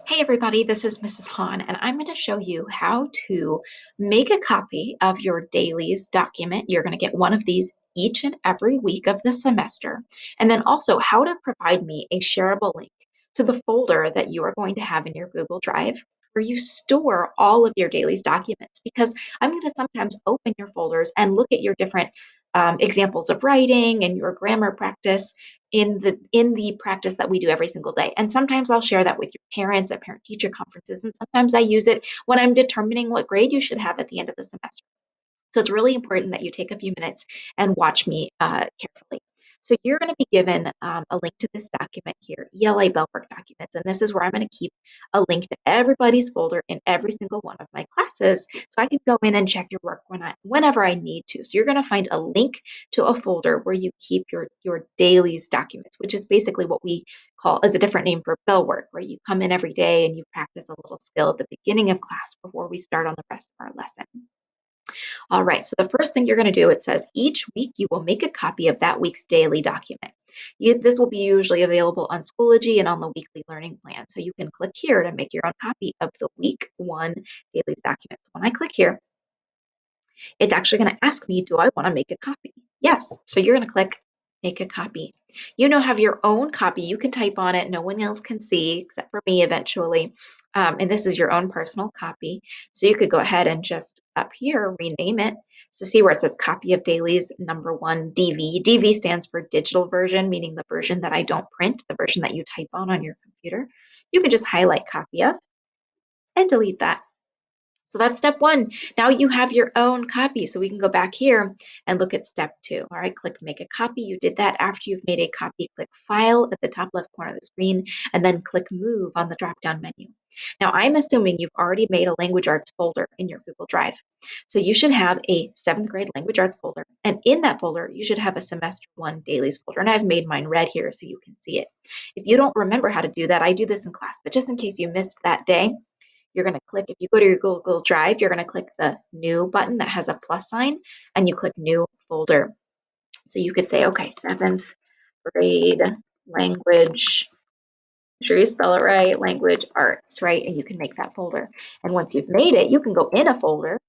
Hey everybody, this is Mrs. Hahn, and I'm going to show you how to make a copy of your dailies document. You're going to get one of these each and every week of the semester, and then also how to provide me a shareable link to the folder that you are going to have in your Google Drive where you store all of your dailies documents, because I'm going to sometimes open your folders and look at your different examples of writing and your grammar practice in the practice that we do every single day. And sometimes I'll share that with your parents at parent teacher conferences, and sometimes I use it when I'm determining what grade you should have at the end of the semester. So it's really important that you take a few minutes and watch me carefully. So you're going to be given a link to this document here, ELA Bellwork documents, and this is where I'm going to keep a link to everybody's folder in every single one of my classes, so I can go in and check your work whenever I need to. So you're going to find a link to a folder where you keep your dailies documents, which is basically what we call as a different name for Bellwork, where you come in every day and you practice a little skill at the beginning of class before we start on the rest of our lesson. All right, so the first thing you're going to do, it says each week you will make a copy of that week's daily document. This will be usually available on Schoology and on the weekly learning plan. So you can click here to make your own copy of the week one dailies document. So when I click here, it's actually going to ask me, do I want to make a copy? Yes. So you're going to click make a copy. You now have your own copy. You can type on it. No one else can see except for me eventually. And this is your own personal copy. So you could go ahead and just up here rename it. So see where it says copy of dailies number one DV. DV stands for digital version, meaning the version that I don't print, the version that you type on your computer. You can just highlight copy of and delete that. So that's step one. Now you have your own copy. So we can go back here and look at step two. All right, click make a copy. You did that. After you've made a copy, click file at the top left corner of the screen and then click move on the drop down menu. Now I'm assuming you've already made a language arts folder in your Google Drive. So you should have a 7th grade language arts folder. And in that folder, you should have a semester one dailies folder. And I've made mine red here so you can see it. If you don't remember how to do that, I do this in class, but just in case you missed that day, you're going to click, if you go to your Google Drive, you're going to click the new button that has a plus sign and you click new folder. So you could say, okay, 7th grade language, make sure you spell it right, language arts, right? And you can make that folder. And once you've made it, you can go in a folder.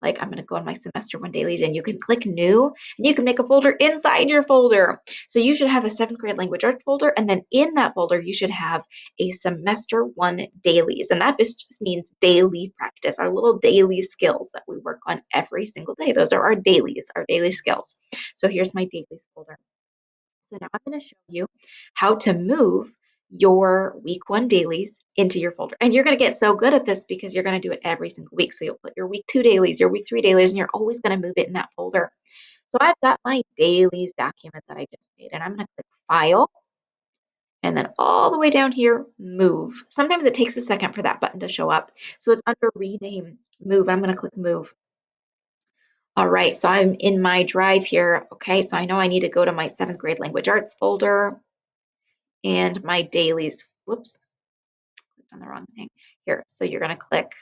Like I'm going to go on my semester one dailies and you can click new and you can make a folder inside your folder. So you should have a 7th grade language arts folder. And then in that folder, you should have a semester one dailies. And that just means daily practice, our little daily skills that we work on every single day. Those are our dailies, our daily skills. So here's my dailies folder. So now I'm going to show you how to move your week one dailies into your folder. And you're going to get so good at this because you're going to do it every single week. So you'll put your week two dailies, your week three dailies, and you're always going to move it in that folder. So I've got my dailies document that I just made, and I'm going to click File, and then all the way down here, Move. Sometimes it takes a second for that button to show up. So it's under Rename, Move. I'm going to click Move. All right, so I'm in my drive here. Okay, so I know I need to go to my 7th grade language arts folder and my dailies. Whoops, clicked on the wrong thing here. So you're going to click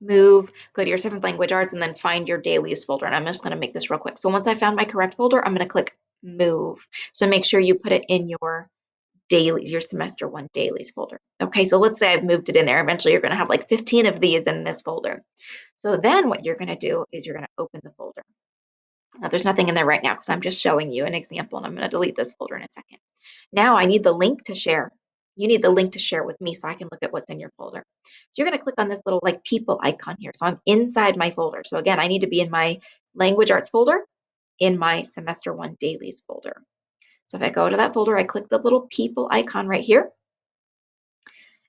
move, go to your 7th language arts, and then find your dailies folder. And I'm just going to make this real quick. So once I found my correct folder, I'm going to click move. So make sure you put it in your dailies, your semester one dailies folder. Okay, so let's say I've moved it in there. Eventually you're going to have like 15 of these in this folder. So then what you're going to do is you're going to open the folder. Now, there's nothing in there right now because I'm just showing you an example, and I'm going to delete this folder in a second. Now I need the link to share. You need the link to share with me so I can look at what's in your folder. So you're going to click on this little like people icon here. So I'm inside my folder. So again, I need to be in my language arts folder, in my semester one dailies folder. So if I go to that folder, I click the little people icon right here.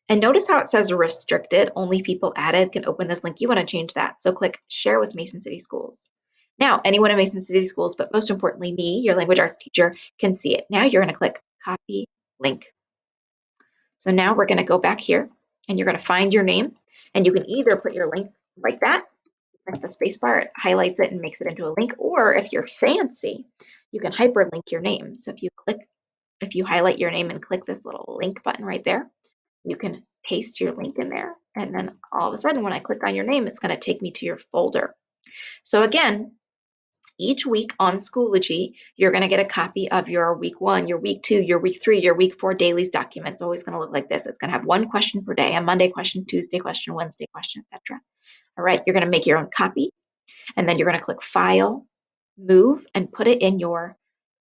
And notice how it says restricted, only people added can open this link. You want to change that. So click share with Mason City Schools. Now, anyone in Mason City Schools, but most importantly, me, your language arts teacher, can see it. Now you're going to click copy link. So now we're going to go back here and you're going to find your name, and you can either put your link like that, press the space bar, it highlights it and makes it into a link, or if you're fancy, you can hyperlink your name. So if you highlight your name and click this little link button right there, you can paste your link in there. And then all of a sudden, when I click on your name, it's going to take me to your folder. So again, each week on Schoology, you're going to get a copy of your week 1, your week 2, your week 3, your week 4 dailies document. It's always going to look like this. It's going to have one question per day, a Monday question, Tuesday question, Wednesday question, etc. All right, you're going to make your own copy, and then you're going to click File, Move, and put it in your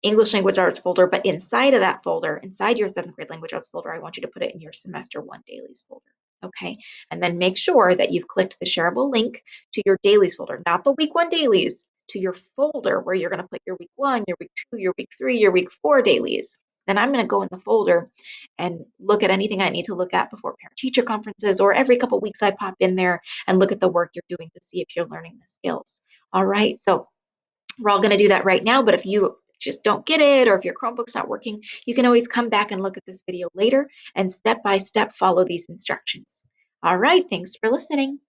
English Language Arts folder. But inside of that folder, inside your 7th grade language arts folder, I want you to put it in your semester 1 dailies folder. Okay, and then make sure that you've clicked the shareable link to your dailies folder, not the week 1 dailies, to your folder where you're going to put your week 1, your week 2, your week 3, your week 4 dailies. Then I'm going to go in the folder and look at anything I need to look at before parent-teacher conferences, or every couple weeks I pop in there and look at the work you're doing to see if you're learning the skills. All right, so we're all going to do that right now, but if you just don't get it, or if your Chromebook's not working, you can always come back and look at this video later and step by step follow these instructions. All right, thanks for listening.